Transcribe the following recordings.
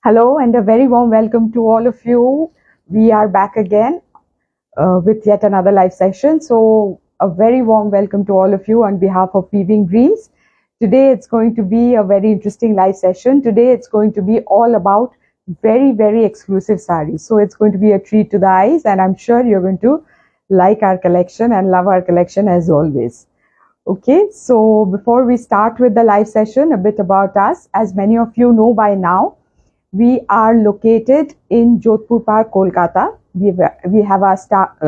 Hello and a very warm welcome to all of you. We are back again with yet another live session. So a very warm welcome to all of you on behalf of Weaving Dreams. Today it's going to be a very interesting live session. Today it's going to be all about very exclusive sarees. So it's going to be a treat to the eyes, and I'm sure you're going to like our collection and love our collection as always. Okay, so before we start with the live session, a bit about us. As many of you know by now, we are located in Jodhpur Park, Kolkata. We have our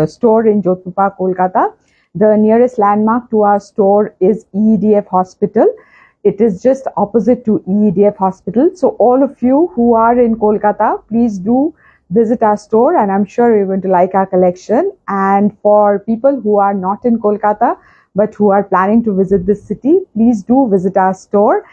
store in Jodhpur Park, Kolkata. The nearest landmark to our store is EEDF Hospital. It is just opposite to EEDF Hospital. So all of you who are in Kolkata, please do visit our store, and I'm sure you're going to like our collection. And for people who are not in Kolkata but who are planning to visit this city, please do visit our store,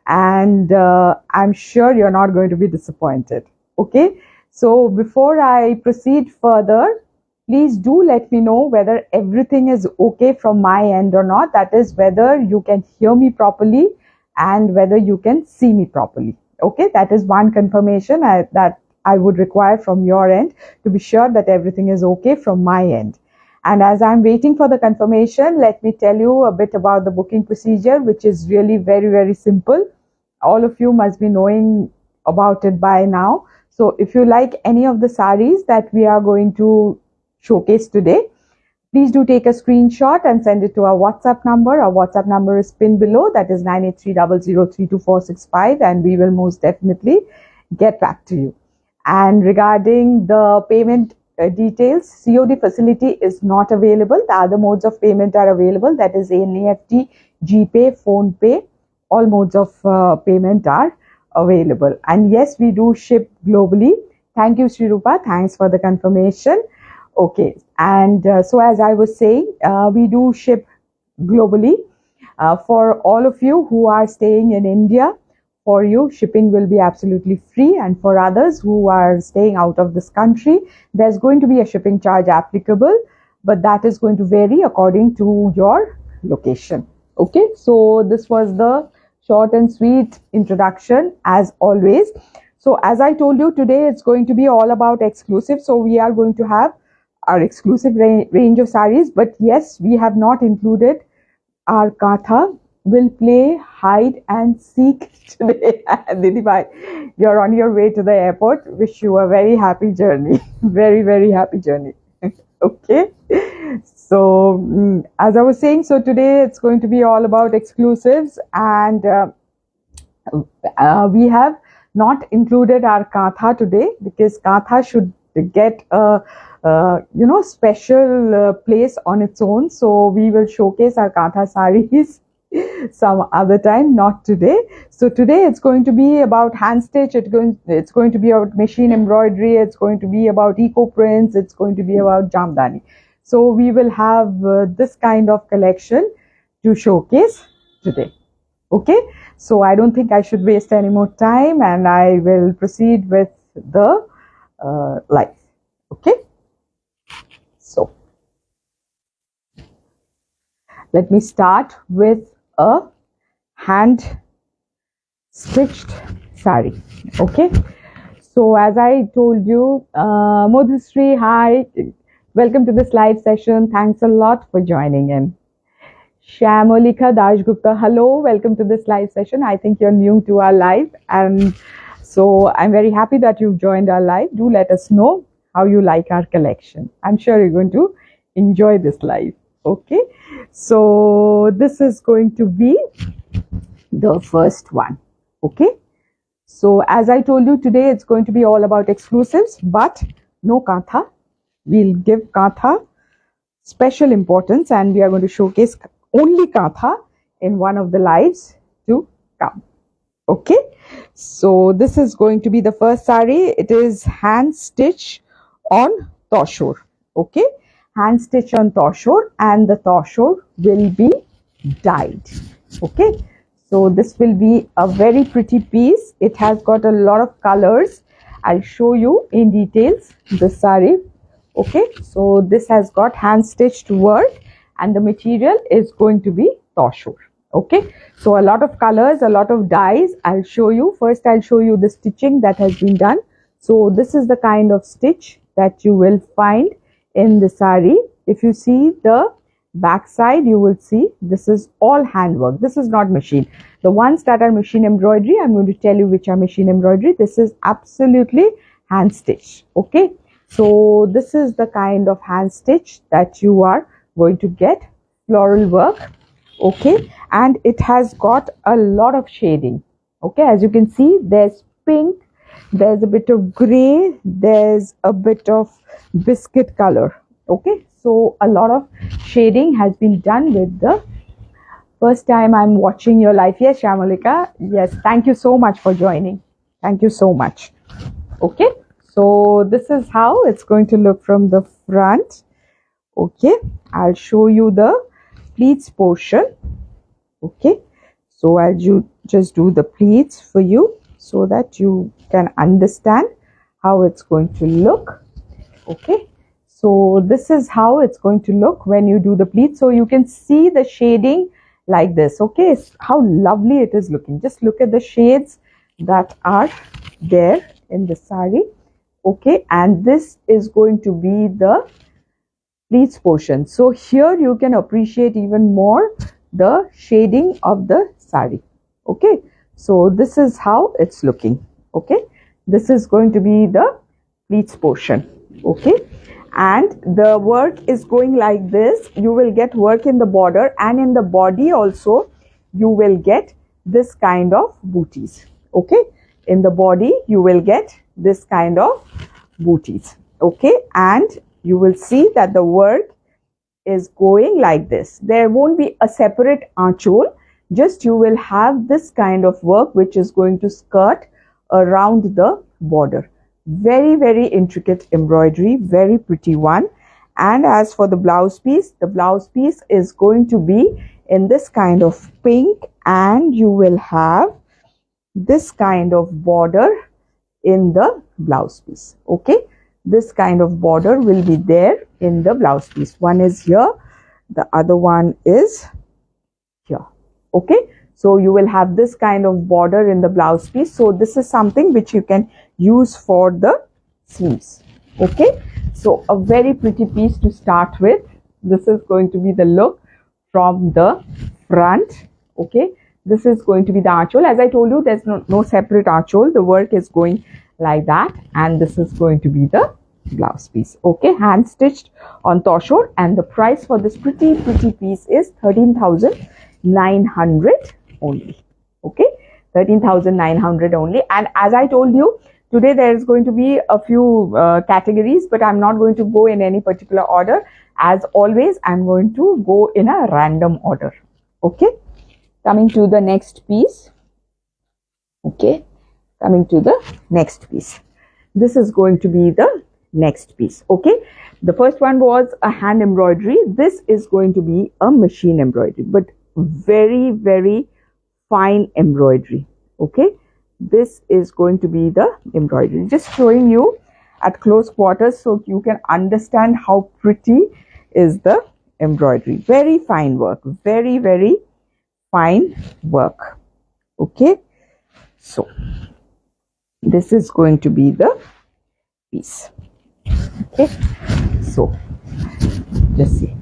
and I'm sure you're not going to be disappointed. Okay, so before I proceed further, please do let me know whether everything is okay from my end or not. That is, whether you can hear me properly and whether you can see me properly. Okay, that is one confirmation that I would require from your end, to be sure that everything is okay from my end. And as I'm waiting for the confirmation, let me tell you a bit about the booking procedure, which is really very simple. All of you must be knowing about it by now. So if you like any of the sarees that we are going to showcase today, please do take a screenshot and send it to our WhatsApp number. Our WhatsApp number is pinned below. That is 9830032465, and we will most definitely get back to you. And regarding the payment details, COD facility is not available. The other modes of payment are available. That is NEFT, GPay, PhonePay. All modes of payment are available. And yes, we do ship globally. Thank you, Sri Rupa. Thanks for the confirmation. Okay. And so as I was saying, we do ship globally. For all of you who are staying in India, for you, shipping will be absolutely free. And for others who are staying out of this country, there's going to be a shipping charge applicable, but that is going to vary according to your location. Okay, so this was the short and sweet introduction as always. So as I told you, today it's going to be all about exclusive. So we are going to have our exclusive range of sarees, but yes, we have not included our Katha. Will play hide and seek today. Didi-bhai, you're on your way to the airport. Wish you a very happy journey. Very happy journey. Okay. So as I was saying, so today it's going to be all about exclusives, and we have not included our Katha today because Katha should get a special place on its own. So we will showcase our Katha sarees some other time, not today. So today it's going to be about hand stitch, it's going to be about machine embroidery, it's going to be about eco prints, it's going to be about jamdani. So we will have this kind of collection to showcase today. Okay, so I don't think I should waste any more time, and I will proceed with the live. Okay, so let me start with a hand stitched saree. Okay, so as I told you, Modhusri, hi, welcome to this live session. Thanks a lot for joining in. Shamolika Dashgupta, hello, welcome to this live session. I think you're new to our live, and so I'm very happy that you've joined our live. Do let us know how you like our collection. I'm sure you're going to enjoy this live. Okay, so this is going to be the first one. Okay, so as I told you, today it's going to be all about exclusives, but no Katha. We'll give Katha special importance, and we are going to showcase only Katha in one of the lives to come. Okay, so this is going to be the first saree. It is hand stitch on toshur. Okay, hand stitch on toshur, and the toshur will be dyed. Okay, so this will be a very pretty piece. It has got a lot of colors. I'll show you in details the saree. Okay, so this has got hand stitched work, and the material is going to be toshur. Okay, so a lot of colors, a lot of dyes. I'll show you. First, I'll show you the stitching that has been done. So this is the kind of stitch that you will find in the sari. If you see the back side, you will see this is all handwork. This is not machine. The ones that are machine embroidery, I'm going to tell you which are machine embroidery. This is absolutely hand stitch. Okay, so this is the kind of hand stitch that you are going to get, floral work. Okay, and it has got a lot of shading. Okay, as you can see, there's pink, there's a bit of gray, there's a bit of biscuit color. Okay, so a lot of shading has been done with the first time I'm watching your live. Yes, Shamalika, yes, thank you so much for joining. Thank you so much. Okay, so this is how it's going to look from the front. Okay, I'll show you the pleats portion. Okay, so I'll just do the pleats for you so that you can understand how it's going to look. Okay, so this is how it's going to look when you do the pleats. So you can see the shading like this. Okay, how lovely it is looking. Just look at the shades that are there in the sari. Okay, and this is going to be the pleats portion. So here you can appreciate even more the shading of the sari. Okay, so this is how it's looking. Okay, this is going to be the pleats portion. Okay, and the work is going like this. You will get work in the border, and in the body also you will get this kind of booties. Okay, in the body you will get this kind of booties. Okay, and you will see that the work is going like this. There won't be a separate archhole, just you will have this kind of work which is going to skirt around the border. Very, very intricate embroidery, very pretty one. And as for the blouse piece is going to be in this kind of pink, and you will have this kind of border in the blouse piece. Okay, this kind of border will be there in the blouse piece. One is here, the other one is here. Okay, so you will have this kind of border in the blouse piece. So this is something which you can use for the sleeves. Okay, so a very pretty piece to start with. This is going to be the look from the front. Okay, this is going to be the archhole. As I told you, there's no separate archhole. The work is going like that, and this is going to be the blouse piece. Okay, hand stitched on toshur, and the price for this pretty piece is 13,900 only. Okay, 13,900 only. And as I told you, today there is going to be a few categories, but I'm not going to go in any particular order. As always, I'm going to go in a random order. Okay, coming to the next piece. Okay, coming to the next piece. This is going to be the next piece. Okay, the first one was a hand embroidery. This is going to be a machine embroidery, but very, very fine embroidery. Okay, this is going to be the embroidery. Just showing you at close quarters so you can understand how pretty is the embroidery. Very fine work, very, very fine work. Okay, so this is going to be the piece. Okay, so just see,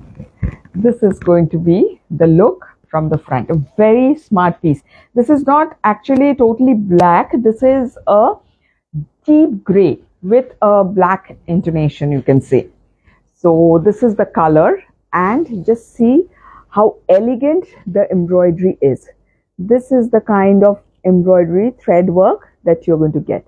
this is going to be the look from the front. A very smart piece. This is not actually totally black. This is a deep gray with a black intonation, you can say. So this is the color, and just see how elegant the embroidery is. This is the kind of embroidery thread work that you're going to get.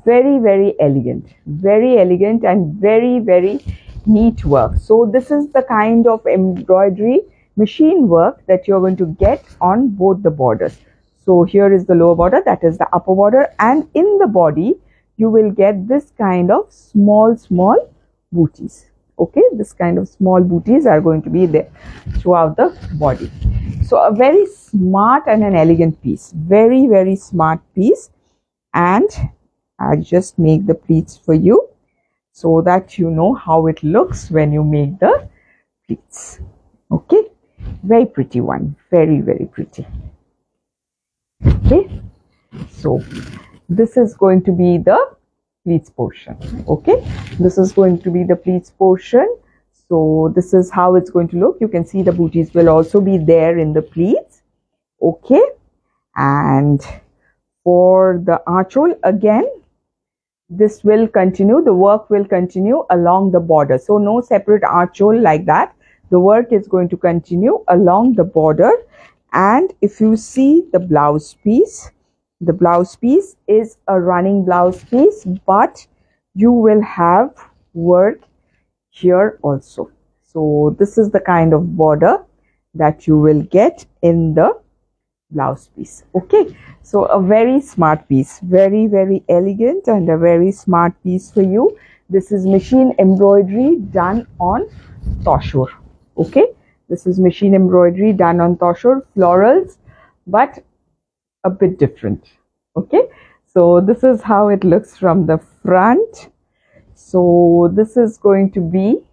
Very, very elegant and very, very neat work. So this is the kind of embroidery machine work that you're going to get on both the borders. So here is the lower border, that is the upper border, and in the body you will get this kind of small booties. Okay, this kind of small booties are going to be there throughout the body. So a very smart and an elegant piece. Very, very smart piece. And I just make the pleats for you so that you know how it looks when you make the pleats. Okay, Very pretty one, very, very pretty. Okay, so this is going to be the pleats portion. Okay, this is going to be the pleats portion. So this is how it's going to look. You can see the booties will also be there in the pleats. Okay, and for the archhole, again this will continue, the work will continue along the border. So no separate archhole like that. The work is going to continue along the border. And if you see the blouse piece, the blouse piece is a running blouse piece, but you will have work here also. So this is the kind of border that you will get in the blouse piece. Okay, so a very smart piece, very, very elegant and a very smart piece for you. This is machine embroidery done on tussar. Okay, this is machine embroidery done on tussar, florals, but a bit different. Okay, so this is how it looks from the front. So this is going to be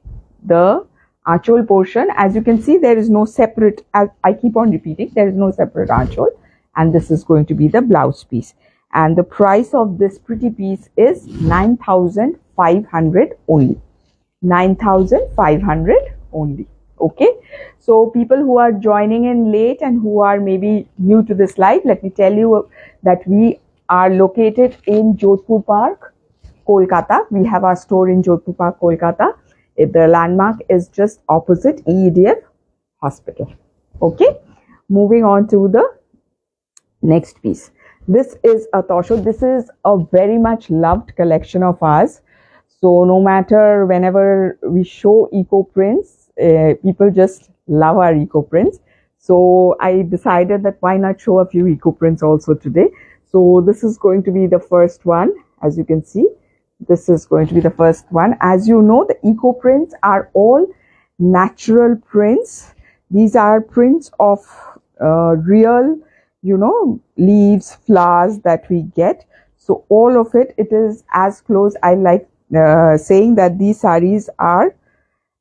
the archhole portion. As you can see, there is no separate, as I keep on repeating, there is no separate archhole, and this is going to be the blouse piece. And the price of this pretty piece is 9,500 only. 9,500 only. Okay, so people who are joining in late and who are maybe new to this live, let me tell you that we are located in Jodhpur Park, Kolkata. We have our store in Jodhpur Park, Kolkata. The landmark is just opposite EEDF hospital. Okay, moving on to the next piece. This is a tussar. This is a very much loved collection of ours. So no matter whenever we show eco prints, people just love our eco prints. So I decided that why not show a few eco prints also today. So this is going to be the first one. As you can see, this is going to be the first one. As you know, the eco prints are all natural prints. These are prints of real, you know, leaves, flowers that we get. So all of it, it is as close. I like saying that these sarees are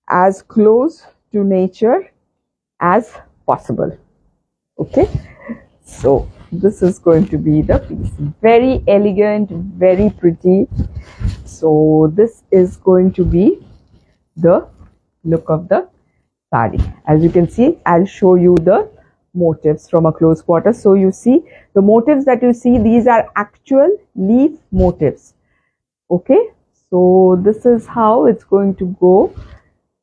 as close to nature as possible. Okay, so this is going to be the piece. Very elegant, very pretty. So this is going to be the look of the saree. As you can see, I'll show you the motifs from a close quarter. So you see the motifs that you see, these are actual leaf motifs. Okay, so this is how it's going to go.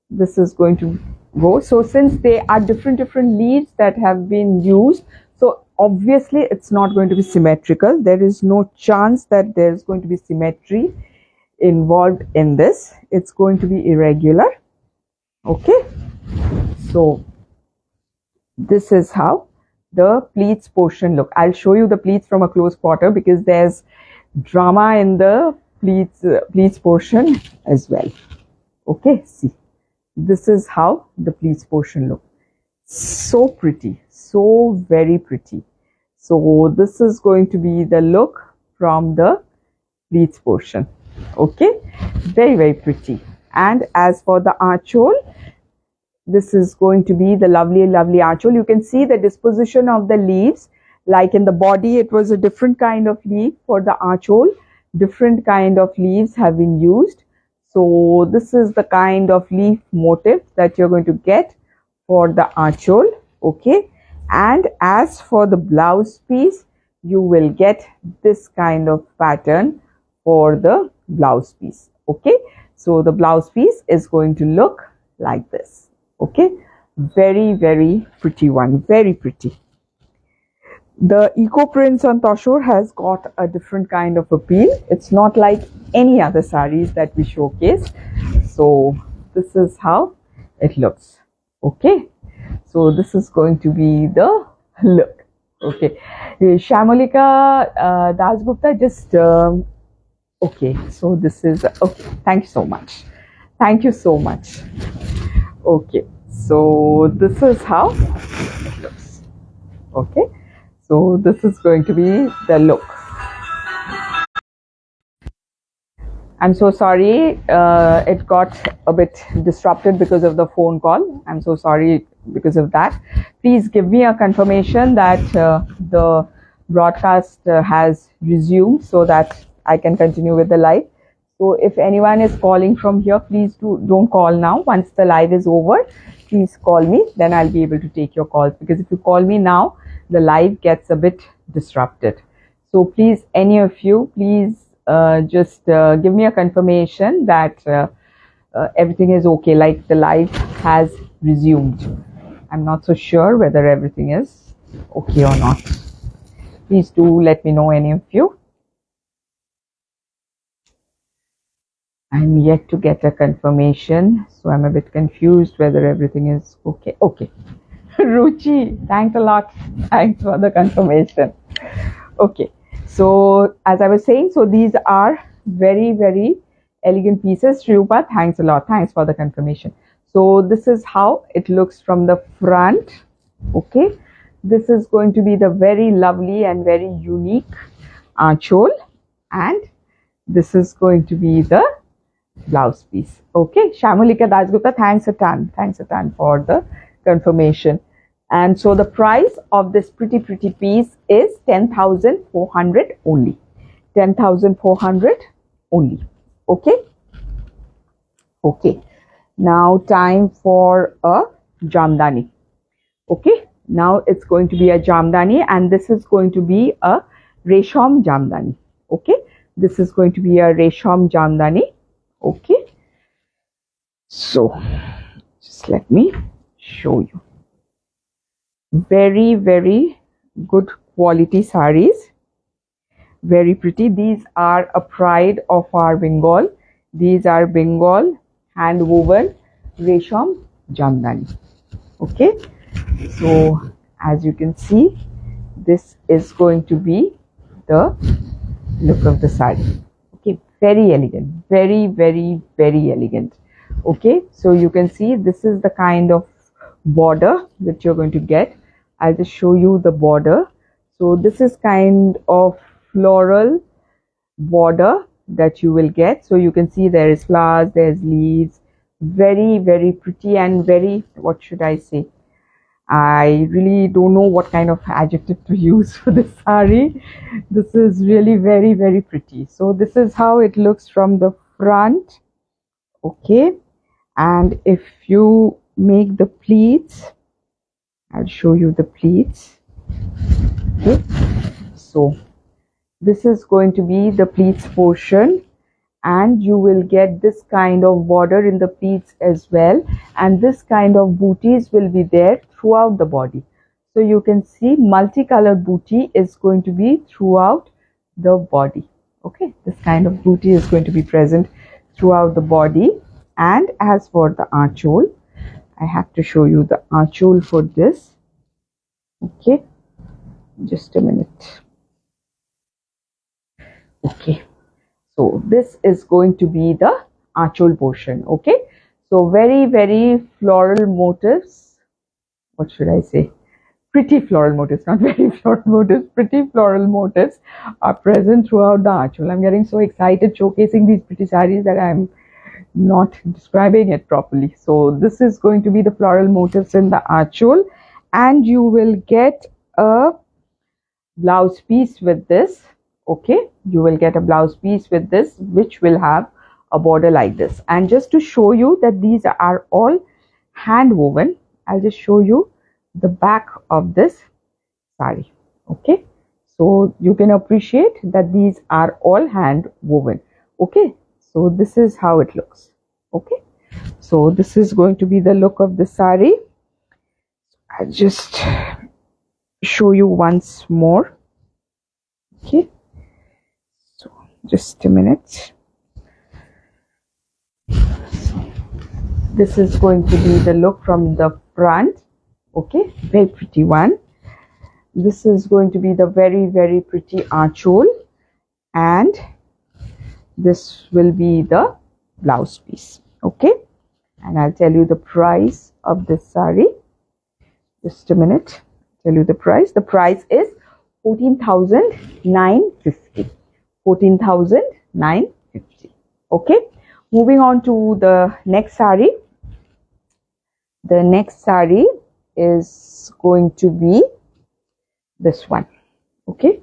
This is going to go. So since they are different leaves that have been used, so obviously it's not going to be symmetrical. There is no chance that there's going to be symmetry involved in this. It's going to be irregular. Okay, so this is how the pleats portion look. I'll show you the pleats from a close quarter because there's drama in the pleats portion as well. Okay, see, this is how the pleats portion look. So pretty, so very pretty. So this is going to be the look from the pleats portion. Okay, very, very pretty. And as for the archhole, this is going to be the lovely archhole. You can see the disposition of the leaves. Like in the body, it was a different kind of leaf. For the archhole, different kind of leaves have been used. So this is the kind of leaf motif that you're going to get for the archhole. Okay, and as for the blouse piece, you will get this kind of pattern for the blouse piece. Okay, so the blouse piece is going to look like this. Okay, very, very pretty one, very pretty. The eco prints on tussar has got a different kind of appeal. It's not like any other sarees that we showcase. So this is how it looks. Okay, so this is going to be the look. Okay, Shamolika Dasgupta, just okay, so this is okay. Thank you so much. Thank you so much. Okay, so this is how it looks. Okay, so this is going to be the look. I'm so sorry, it got a bit disrupted because of the phone call. I'm so sorry because of that. Please give me a confirmation that the broadcast has resumed so that I can continue with the live. So if anyone is calling from here, please don't call now. Once the live is over, please call me, then I'll be able to take your calls, because if you call me now, the live gets a bit disrupted. So please, any of you, please just give me a confirmation that everything is okay, like the live has resumed. I'm not so sure whether everything is okay or not. Please do let me know, any of you. I'm yet to get a confirmation, so I'm a bit confused whether everything is okay. Okay. Ruchi, thanks a lot. Thanks for the confirmation. Okay. So as I was saying, so these are very, very elegant pieces. Shriupa, thanks a lot. Thanks for the confirmation. So this is how it looks from the front. Okay. This is going to be the very lovely and very unique chol, and this is going to be the blouse piece. Okay. Shamulika Dajgupta, thanks a ton. Thanks a ton for the confirmation. And so the price of this pretty piece is 10,400 only. 10,400 only. Okay. Okay. Now time for a jamdani. Okay. Now it's going to be a jamdani, and this is going to be a resham jamdani. Okay. This is going to be a resham jamdani. Okay. So just let me show you. Very, very good quality sarees. Very pretty. These are a pride of our Bengal. These are Bengal hand woven resham jamdani. Okay. So as you can see, this is going to be the look of the saree. Okay. Very elegant. Very, very, very elegant. Okay. So you can see this is the kind of border that you're going to get. I'll just show you the border. So this is kind of floral border that you will get. So you can see there is flowers, there's leaves. Very, very pretty and very, what should I say? I really don't know what kind of adjective to use for this saree. This is really very, very pretty. So this is how it looks from the front. Okay. And if you make the pleats, I'll show you the pleats. Okay. So this is going to be the pleats portion, and you will get this kind of border in the pleats as well, and this kind of booties will be there throughout the body. So you can see multicolored booty is going to be throughout the body. Okay, this kind of booty is going to be present throughout the body. And as for the aanchol, I have to show you the aanchol for this. Okay, just a minute. Okay, so this is going to be the aanchol portion. Okay, so very, very floral motifs. What should I say? Pretty floral motifs, not very floral motifs. Pretty floral motifs are present throughout the aanchol. I'm getting so excited showcasing these pretty sarees that I'm not describing it properly. So this is going to be the floral motifs in the aanchol, and you will get a blouse piece with this. Okay, you will get a blouse piece with this, which will have a border like this. And just to show you that these are all hand woven, I'll just show you the back of this saree. Okay, so you can appreciate that these are all hand woven. Okay, so this is how it looks. Okay, so this is going to be the look of the saree. I'll just show you once more. Okay, so just a minute. So this is going to be the look from the front. Okay, very pretty one. This is going to be the very, very pretty aanchol, and this will be the blouse piece. Okay, and I'll tell you the price of this saree. Just a minute. Tell you the price. The price is 14,950. 14,950. Okay, moving on to the next saree. The next saree is going to be this one. Okay,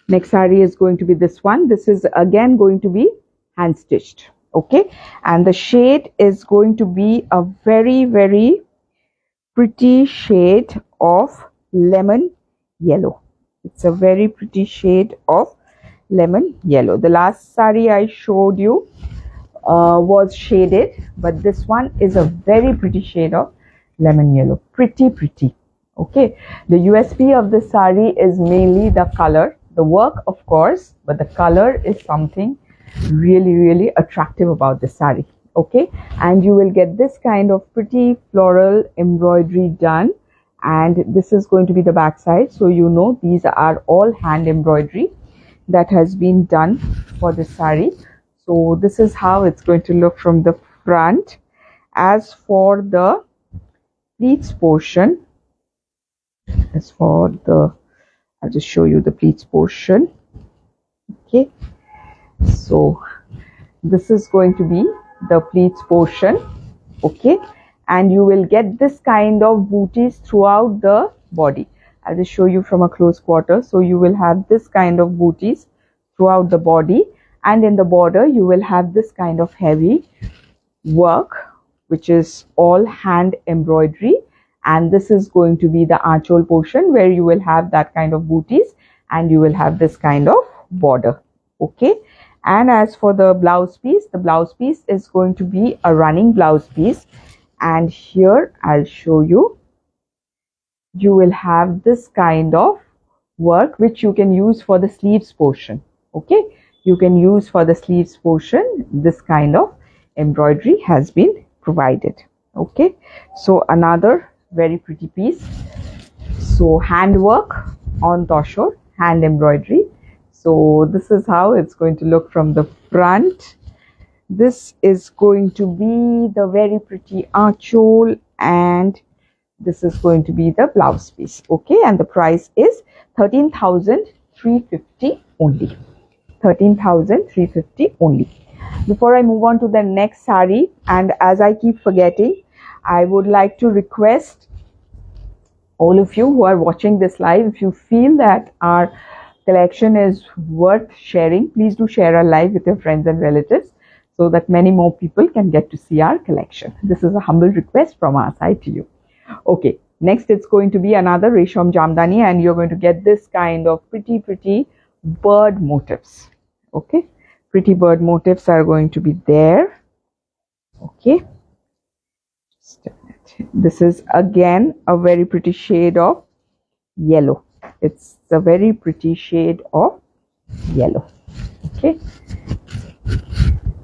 next saree is going to be this one. This is again going to be hand stitched. Okay, and the shade is going to be a very, very pretty shade of lemon yellow. It's a very pretty shade of lemon yellow. The last saree I showed you was shaded, but this one is a very pretty shade of lemon yellow. Pretty. Okay, the USP of this saree is mainly the color, the work of course, but the color is something really attractive about this saree. Okay, and you will get this kind of pretty floral embroidery done, and this is going to be the back side. So you know these are all hand embroidery that has been done for this saree. So this is how it's going to look from the front. As for the pleats portion, I'll just show you the pleats portion. Okay, so this is going to be the pleats portion. Okay, and you will get this kind of booties throughout the body. I'll just show you from a close quarter. So you will have this kind of booties throughout the body, and in the border you will have this kind of heavy work, which is all hand embroidery, and this is going to be the archhole portion where you will have that kind of booties and you will have this kind of border. Okay, and as for the blouse piece is going to be a running blouse piece, and here I'll show you. You will have this kind of work which you can use for the sleeves portion. Okay, you can use for the sleeves portion. This kind of embroidery has been provided. Okay, so another very pretty piece. So handwork on tussar, hand embroidery. So this is how it's going to look from the front. This is going to be the very pretty archhole, and this is going to be the blouse piece. Okay, and the price is 13,350 only. 13,350 only. Before I move on to the next saree, and as I keep forgetting, I would like to request all of you who are watching this live, if you feel that our collection is worth sharing, please do share our live with your friends and relatives so that many more people can get to see our collection. This is a humble request from our side to you. Okay, next it's going to be another Resham Jamdani, and you're going to get this kind of pretty bird motifs. Okay, pretty bird motifs are going to be there. Okay, this is again a very pretty shade of yellow. It's a very pretty shade of yellow. Okay,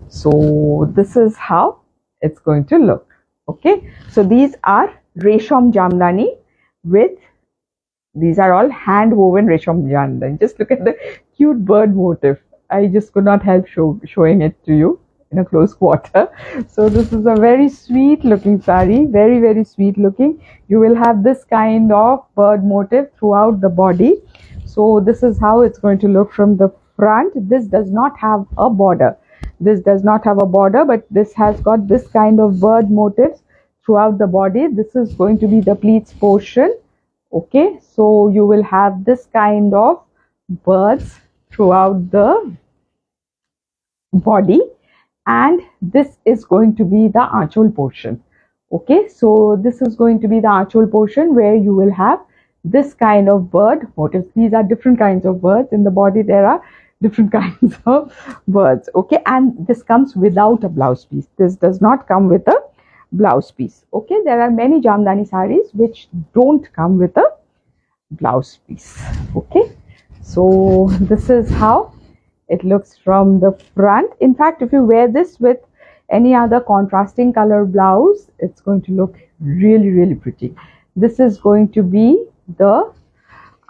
so this is how it's going to look. Okay, so these are Resham Jamdani these are all hand woven Resham Jamdani. Just look at the cute bird motif. I just could not help showing it to you in a close quarter. So this is a very sweet looking saree, very sweet looking. You will have this kind of bird motif throughout the body. So this is how it's going to look from the front. This does not have a border. This does not have a border, but this has got this kind of bird motifs throughout the body. This is going to be the pleats portion. Okay, so you will have this kind of birds throughout the body, and this is going to be the archhole portion. Okay, so this is going to be the archhole portion where you will have this kind of bird motifs. These are different kinds of birds. In the body there are different kinds of birds. Okay, and this comes without a blouse piece. This does not come with a blouse piece. Okay, there are many Jamdani sarees which don't come with a blouse piece. Okay, so this is how it looks from the front. In fact, if you wear this with any other contrasting color blouse, it's going to look really pretty. This is going to be the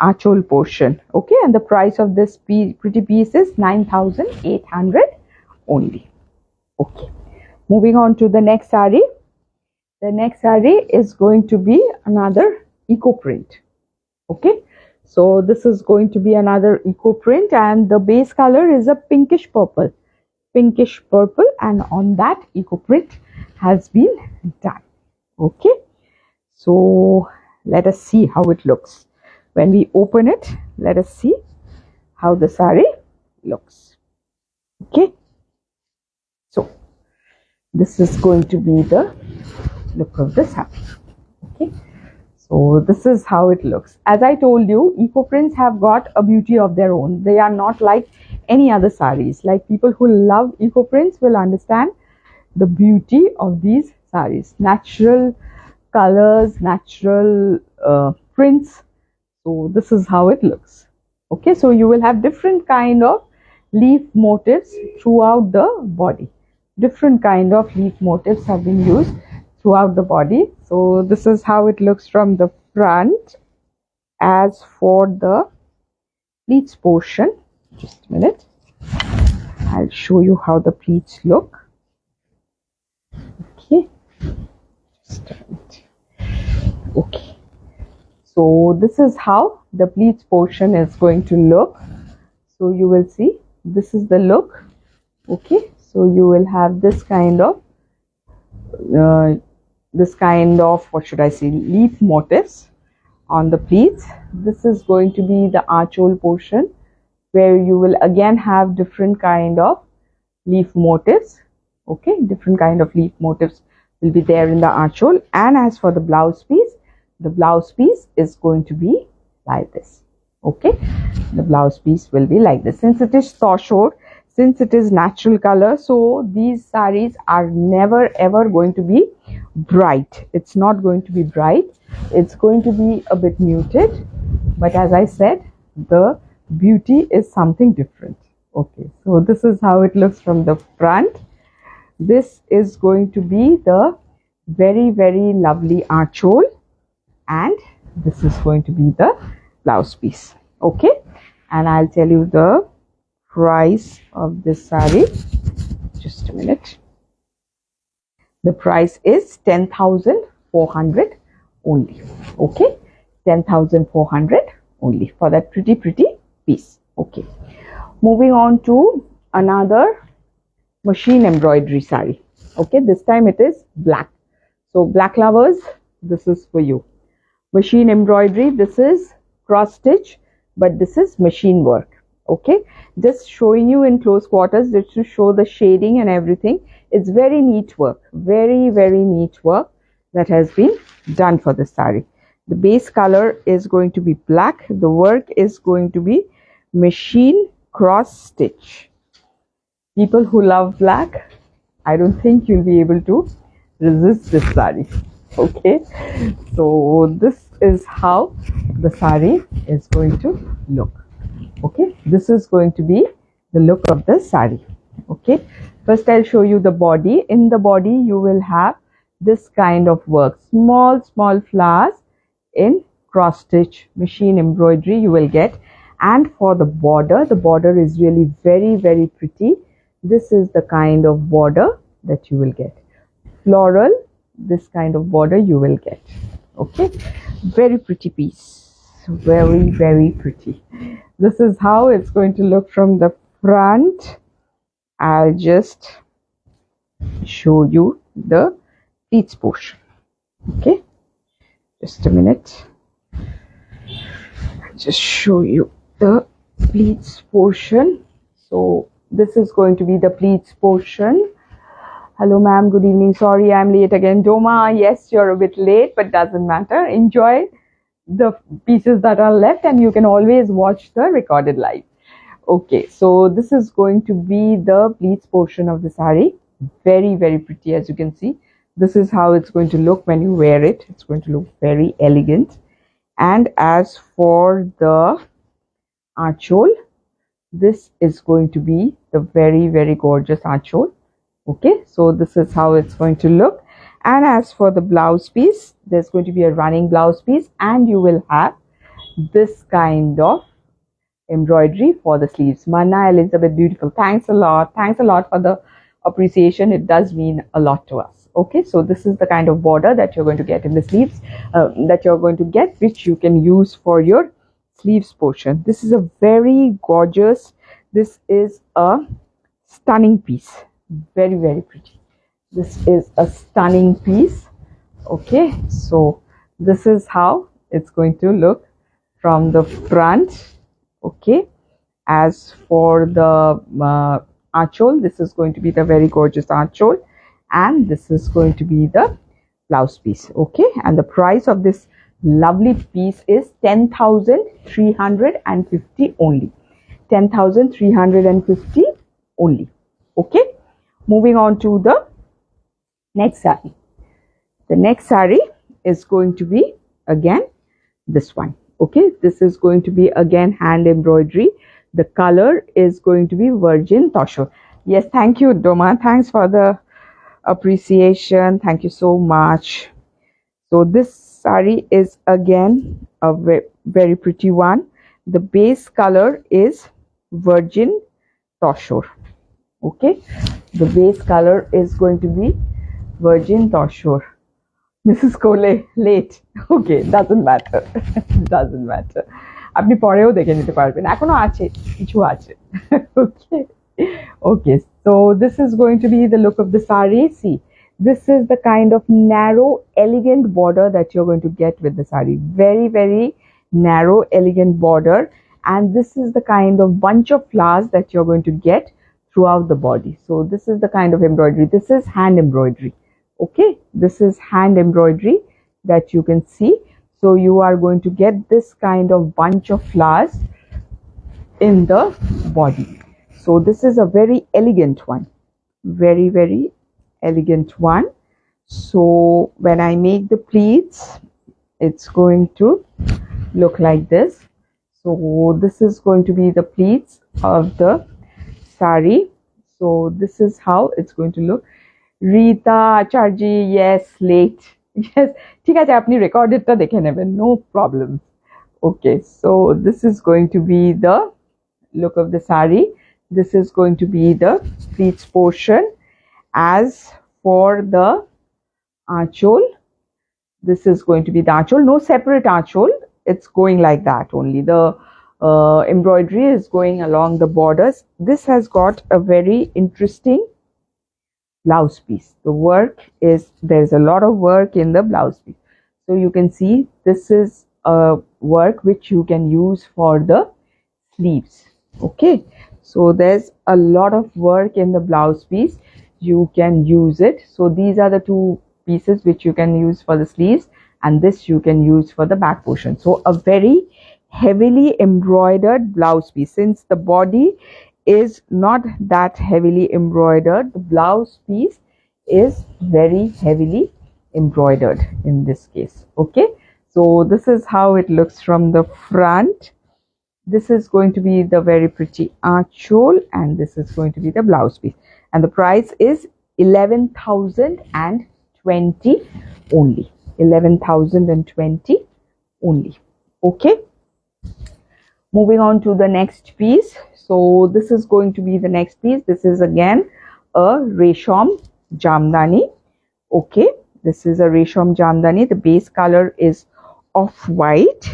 archhole portion. Okay, and the price of this pretty piece is 9,800 only. Okay, moving on to the next saree. The next saree is going to be another eco print. Okay, so this is going to be another eco print, and the base color is a pinkish purple, and on that eco print has been done. Okay, so let us see how it looks. When we open it, let us see how the saree looks. Okay, so this is going to be the look of the saree. Okay, so this is how it looks. As I told you, eco prints have got a beauty of their own. They are not like any other sarees. Like, people who love eco prints will understand the beauty of these sarees. Natural colors, natural prints. So this is how it looks. Okay, so you will have different kind of leaf motifs throughout the body. Different kind of leaf motifs have been used throughout the body. So this is how it looks from the front. As for the pleats portion, just a minute, I'll show you how the pleats look. Okay, just a minute. Okay, so this is how the pleats portion is going to look. So you will see, this is the look. Okay, so you will have this kind of what should I say, leaf motifs on the pleats. This is going to be the archhole portion, where you will again have different kind of leaf motifs. Okay, different kind of leaf motifs will be there in the archhole. And as for the blouse piece is going to be like this. Okay, the blouse piece will be like this. Since it is short, since it is natural color, so these sarees are never ever going to be bright. It's not going to be bright. It's going to be a bit muted. But as I said, the beauty is something different. Okay, so this is how it looks from the front. This is going to be the very, very lovely archhole, and this is going to be the blouse piece. Okay, and I'll tell you the price of this saree. Just a minute. The price is 10,400 only. Okay, 10,400 only for that pretty piece. Okay, moving on to another machine embroidery saree. Okay, this time it is black. So black lovers, this is for you. Machine embroidery, this is cross stitch, but this is machine work. Okay, just showing you in close quarters just to show the shading and everything. It's very neat work, very, very neat work that has been done for this saree. The base color is going to be black. The work is going to be machine cross stitch. People who love black, I don't think you'll be able to resist this saree. Okay, so this is how the saree is going to look. Okay, this is going to be the look of the saree. Okay, first I'll show you the body. In the body you will have this kind of work, small flowers in cross stitch machine embroidery you will get. And for the border is really very, very pretty. This is the kind of border that you will get. Floral, this kind of border you will get. Okay, very pretty piece, very, very pretty. This is how it's going to look from the front. I'll just show you the pleats portion. Okay, just a minute. I'll just show you the pleats portion. So this is going to be the pleats portion. Hello ma'am, good evening. Sorry I'm late again. Doma, yes, you're a bit late, but doesn't matter. Enjoy the pieces that are left, and you can always watch the recorded live. Okay, so this is going to be the pleats portion of the saree. Very, very pretty, as you can see. This is how it's going to look when you wear it. It's going to look very elegant. And as for the archhole, this is going to be the very, very gorgeous archhole. Okay, so this is how it's going to look. And as for the blouse piece, there's going to be a running blouse piece, and you will have this kind of embroidery for the sleeves. Manna Elizabeth, beautiful. Thanks a lot. Thanks a lot for the appreciation. It does mean a lot to us. Okay, so this is the kind of border that you're going to get in the sleeves, which you can use for your sleeves portion. This is a very gorgeous, this is a stunning piece. Very, very pretty. This is a stunning piece. Okay, so this is how it's going to look from the front. Okay, as for the archol, this is going to be the very gorgeous archol, and this is going to be the blouse piece. Okay, and the price of this lovely piece is 10,350 only. 10,350 only. Okay, moving on to the next saree. The next saree is going to be again this one. Okay, this is going to be again hand embroidery. The color is going to be virgin tussar. Yes, thank you, Doma. Thanks for the appreciation. Thank you so much. So this saree is again a very pretty one. The base color is virgin tussar. Okay, the base color is going to be virgin tussar. Mrs. Cole, late. Okay, doesn't matter. Doesn't matter. আপনি পরেও দেখে নিতে পারবেন, এখনো আছে, কিছু আছে। Okay. Okay, so this is going to be the look of the saree. See, this is the kind of narrow, elegant border that you're going to get with the saree. Very, very narrow, elegant border. And this is the kind of bunch of flowers that you're going to get throughout the body. So this is the kind of embroidery. This is hand embroidery. Okay, this is hand embroidery that you can see. So you are going to get this kind of bunch of flowers in the body. So this is a very elegant one, very, very elegant one. So when I make the pleats, it's going to look like this. So this is going to be the pleats of the saree. So this is how it's going to look. Rita Charji, yes, late. Yes, ঠিক আছে, আপনি রেকর্ডেডটা দেখে নেবেন, no problem. Okay, so this is going to be the look of the saree. This is going to be the pleats portion. As for the archol, this is going to be the archol. No separate archol, it's going like that only. The embroidery is going along the borders. This has got a very interesting blouse piece. The work is, there's a lot of work in the blouse piece. So you can see this is a work which you can use for the sleeves. Okay, so there's a lot of work in the blouse piece. You can use it. So these are the two pieces which you can use for the sleeves, and this you can use for the back portion. So a very heavily embroidered blouse piece. Since the body is not that heavily embroidered, the blouse piece is very heavily embroidered in this case. Okay, so this is how it looks from the front. This is going to be the very pretty archol, and this is going to be the blouse piece, and the price is 11,020 only. 11,020 only. Okay, moving on to the next piece. So this is going to be the next piece. This is again a resham jamdani. Okay, this is a resham jamdani. The base color is off-white.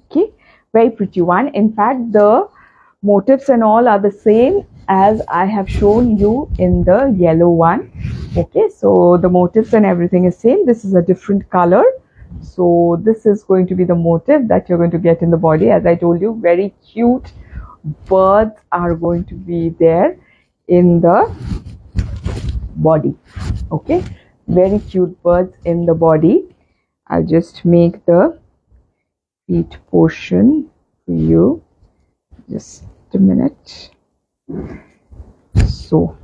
Okay, very pretty one. In fact, the motifs and all are the same as I have shown you in the yellow one. Okay, so the motifs and everything is same. This is a different color. So this is going to be the motif that you're going to get in the body. As I told you, very cute birds are going to be there in the body. Okay, very cute birds in the body. I'll just make the feet portion for you. Just a minute. So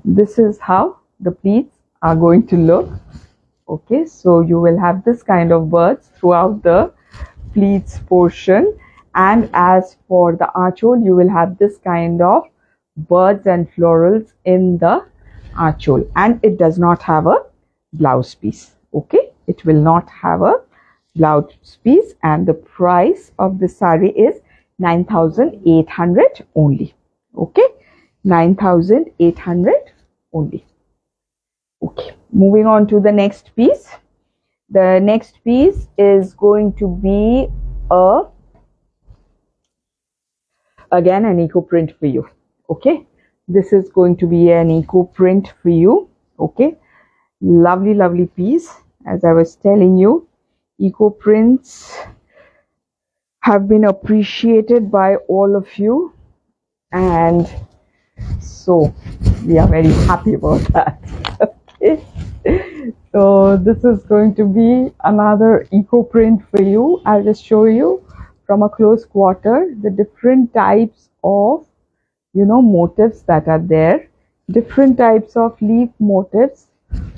this is how the pleats are going to look. Okay, so you will have this kind of birds throughout the pleats portion, and as for the archol, you will have this kind of birds and florals in the archol, and it does not have a blouse piece. Okay, it will not have a blouse piece, and the price of the saree is 9,800 only. Okay, 9,800 only. Okay, moving on to the next piece. The next piece is going to be again an eco print for you. Okay, this is going to be an eco print for you. Okay, lovely, lovely piece. As I was telling you, Eco prints have been appreciated by all of you, and so we are very happy about that. Okay, so this is going to be another eco print for you. I'll just show you from a close quarter the different types of motifs that are there. Different types of leaf motifs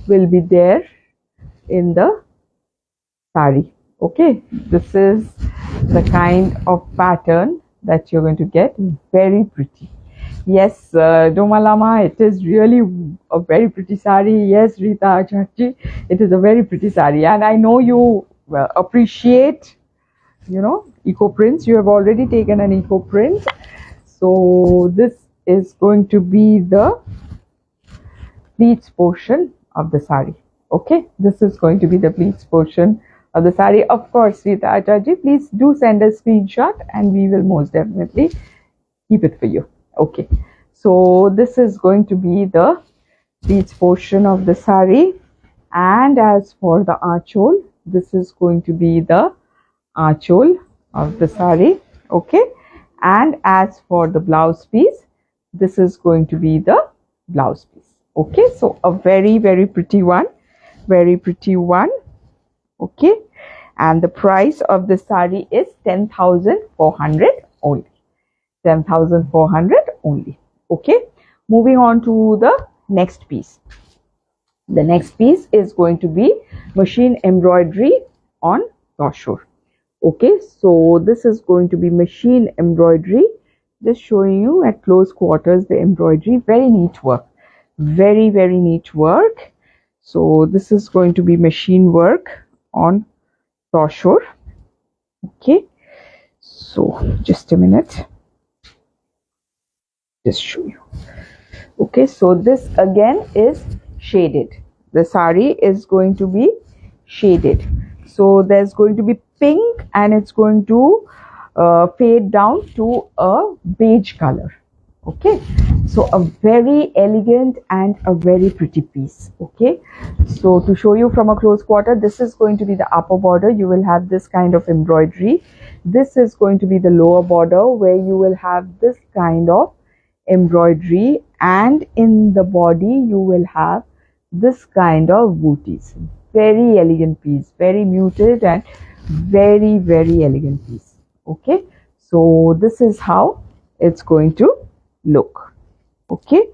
will be there in the sari. Okay, this is the kind of pattern that you're going to get. Very pretty. Yes, Doma Lama, it is really a very pretty sari. Yes, Rita Acharji, it is a very pretty sari, and I know you appreciate eco prints. You have already taken an eco print, so this is going to be the pleats portion of the sari. Okay, this is going to be the pleats portion of the sari. Of course, Rita Acharji, please do send a screenshot and we will most definitely keep it for you. Okay, so this is going to be the pleats portion of the sari, and as for the archol, this is going to be the archol of the sari. Okay, and as for the blouse piece, this is going to be the blouse piece. Okay, so a very, very pretty one, very pretty one. Okay, and the price of the sari is 10,400 only. 10,400 only. Okay, moving on to the next piece. The next piece is going to be machine embroidery on tussar. Okay, so this is going to be machine embroidery. Just showing you at close quarters the embroidery. Very neat work. Very, very neat work. So this is going to be machine work on tussar. Okay, so just a minute. Just show you. Okay, so this again is shaded. The sari is going to be shaded. So there's going to be pink and it's going to fade down to a beige color. Okay, so a very elegant and a very pretty piece. Okay, so to show you from a close quarter, this is going to be the upper border. You will have this kind of embroidery. This is going to be the lower border where you will have this kind of embroidery, and in the body you will have this kind of booties. Very elegant piece, very muted and very, very elegant piece. Okay, so this is how it's going to look. Okay,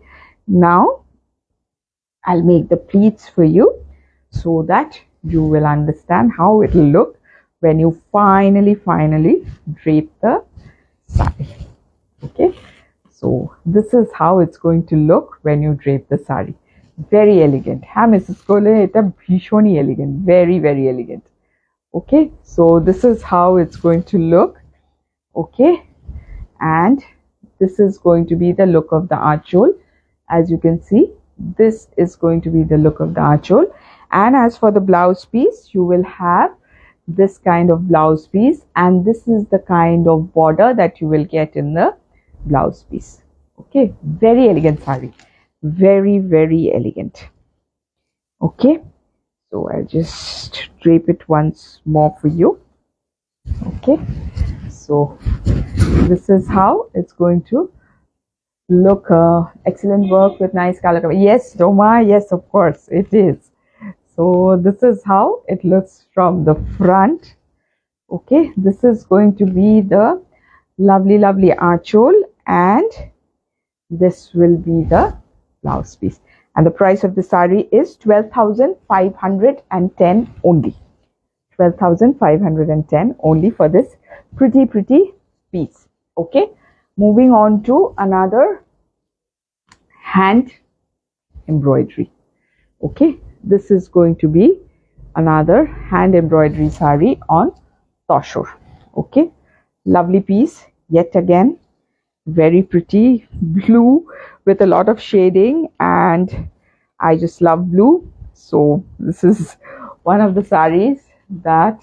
now I'll make the pleats for you so that you will understand how it will look when you finally drape the sari. Okay, so this is how it's going to look when you drape the sari. Very elegant. Ha, Mrs. Kole, eta bhishoni elegant. Very, very elegant. Okay, so this is how it's going to look. Okay, and this is going to be the look of the archol. As you can see, this is going to be the look of the archol. And as for the blouse piece, you will have this kind of blouse piece, and this is the kind of border that you will get in the blouse piece. Okay, very elegant sari. Very, very elegant. Okay, so I'll just drape it once more for you. Okay, so this is how it's going to look. Excellent work with nice color. Yes, Roma, yes, of course it is. So this is how it looks from the front. Okay, this is going to be the lovely, lovely archol, and this will be the blouse piece. And the price of the sari is 12,510 only. 12,510 only for this pretty, pretty piece. Okay, moving on to another hand embroidery. Okay, this is going to be another hand embroidery sari on tussar. Okay, lovely piece yet again. Very pretty blue with a lot of shading, and I just love blue. So this is one of the saris that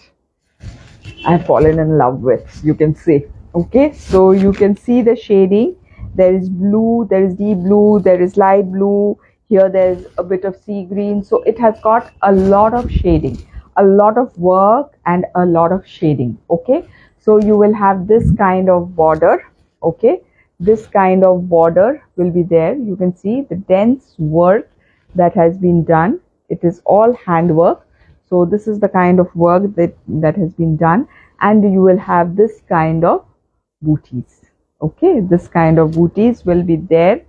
I've fallen in love with, you can say. Okay, so you can see the shading. There is blue, there is deep blue, there is light blue. Here there's a bit of sea green. So it has got a lot of shading, a lot of work and a lot of shading. Okay, so you will have this kind of border. Okay, this kind of border will be there. You can see the dense work that has been done. It is all handwork. So this is the kind of work that has been done, and you will have this kind of booties. Okay, this kind of booties will be there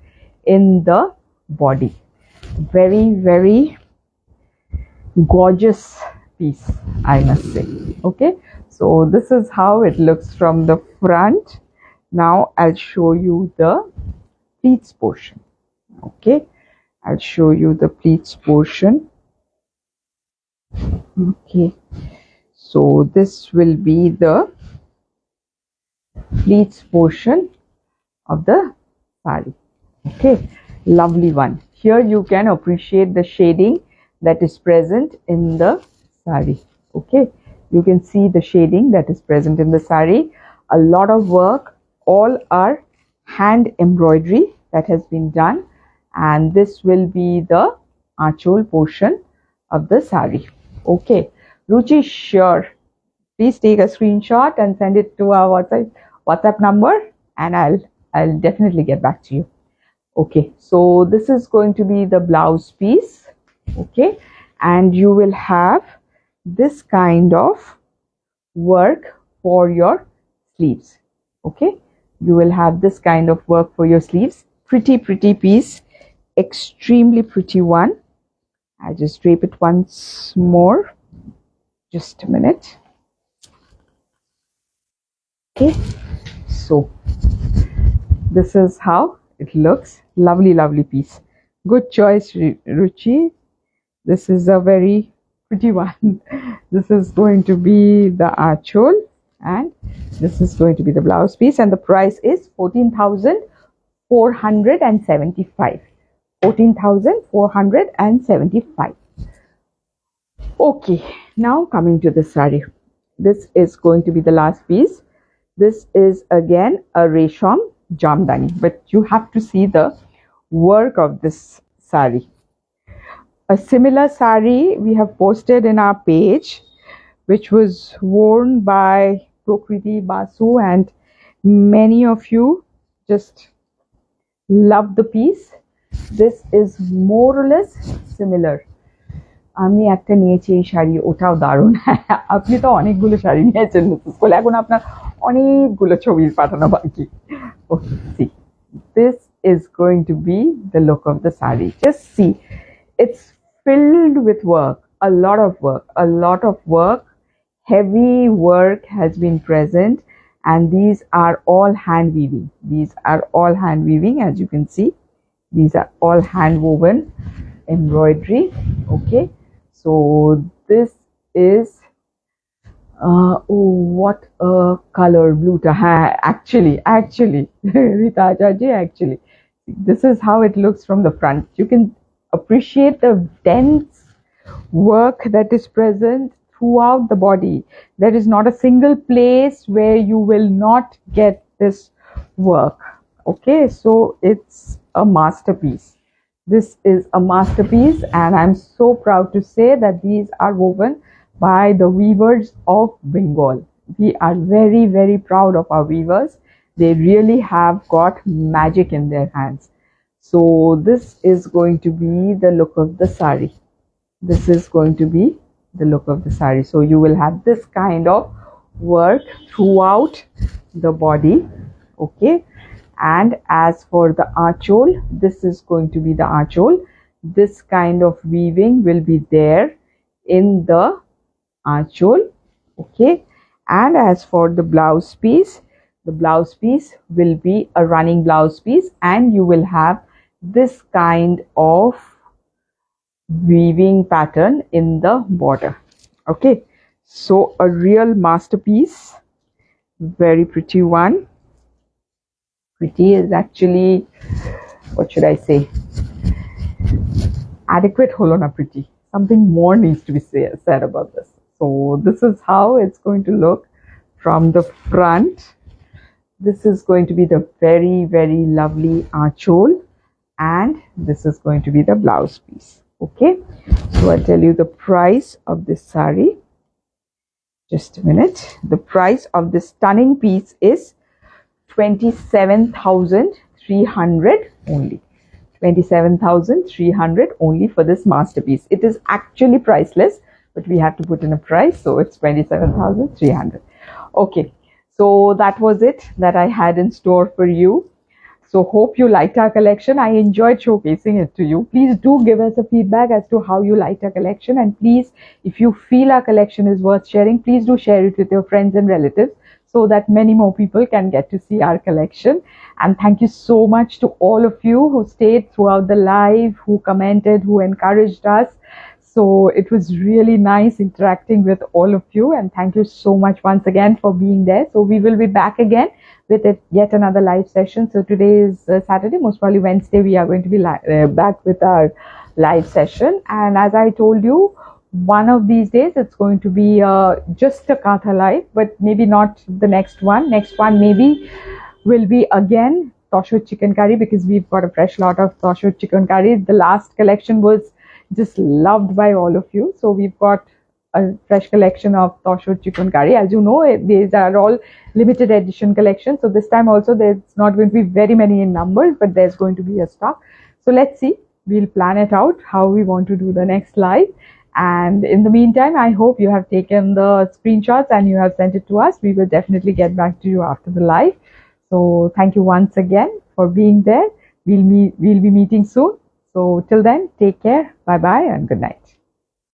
in the body. Very, very gorgeous piece, I must say. Okay, so this is how it looks from the front. Now I'll show you the pleats portion. Okay, I'll show you the pleats portion. Okay, so this will be the pleats portion of the sari. Okay, lovely one. Here you can appreciate the shading that is present in the sari. Okay, you can see the shading that is present in the sari. A lot of work, all are hand embroidery that has been done, and this will be the aanchol portion of the sari. Okay, Ruchi, sure, please take a screenshot and send it to our WhatsApp number, and I'll definitely get back to you. Okay, so this is going to be the blouse piece. Okay, and you will have this kind of work for your sleeves. Okay, you will have this kind of work for your sleeves. Pretty piece, extremely pretty one. I just drape it once more. Just a minute. Okay, so this is how it looks. Lovely piece. Good choice, Ruchi. This is a very pretty one. This is going to be the aanchol, and this is going to be the blouse piece, and the price is 14,475. 14,475. Okay, now coming to the sari. This is going to be the last piece. This is again a resham jamdani, but you have to see the work of this sari. A similar sari we have posted in our page, which was worn by Prokriti Basu, and many of you just love the piece. This is more or less similar. আমি একটা নিয়েছি এই শাড়ি, ওটাও দারুণ। আপনি তো অনেকগুলো শাড়ি নিয়েছেন মিসেস কোল, এখন আপনার অনেকগুলো ছবি পাঠানো বাকি। Okay, see, this is going to be the look of the sari. Just see, it's filled with work, a lot of work, heavy work has been present, and these are all hand weaving. As you can see, these are all hand woven embroidery. Okay, so this is what a color, blue to actually Rita Achaji, actually this is how it looks from the front. You can appreciate the dense work that is present throughout the body. There is not a single place where you will not get this work. Okay, so it's a masterpiece. This is a masterpiece, and I'm so proud to say that these are woven by the weavers of Bengal. We are very proud of our weavers. They really have got magic in their hands. So this is going to be the look of the sari. This is going to be the look of the sari. So you will have this kind of work throughout the body. Okay, and as for the aanchol, this is going to be the aanchol. This kind of weaving will be there in the aanchol. Okay, and as for the blouse piece will be a running blouse piece, and you will have this kind of weaving pattern in the border. Okay, so a real masterpiece, very pretty one. Pretty is actually, what should I say, adequate holo na pretty. Something more needs to be said about this. So this is how it's going to look from the front. This is going to be the very lovely aanchol, and this is going to be the blouse piece. Okay, so I'll tell you the price of this sari. Just a minute. The price of this stunning piece is 27,300 only. 27,300 only for this masterpiece. It is actually priceless, but we have to put in a price, so it's 27,300. Okay, so that was it that I had in store for you. So hope you liked our collection. I enjoyed showcasing it to you. Please do give us a feedback as to how you liked our collection, and please, if you feel our collection is worth sharing, please do share it with your friends and relatives so that many more people can get to see our collection. And thank you so much to all of you who stayed throughout the live, who commented, who encouraged us. So it was really nice interacting with all of you, and thank you so much once again for being there. So we will be back again with yet another live session. So today is Saturday, most probably Wednesday we are going to be back with our live session. And as I told you, one of these days it's going to be just a Katha live, but maybe not the next one. Next one maybe will be again Tosh chicken curry, because we've got a fresh lot of Tosh chicken curry. The last collection was just loved by all of you, so we've got a fresh collection of Tosh chicken curry. As you know, these are all limited edition collections, so this time also there's not going to be very many in numbers, but there's going to be a stock. So let's see, we'll plan it out how we want to do the next live. And in the meantime, I hope you have taken the screenshots and you have sent it to us. We will definitely get back to you after the live. So thank you once again for being there. We'll be meeting soon. So till then, take care, bye bye, and good night.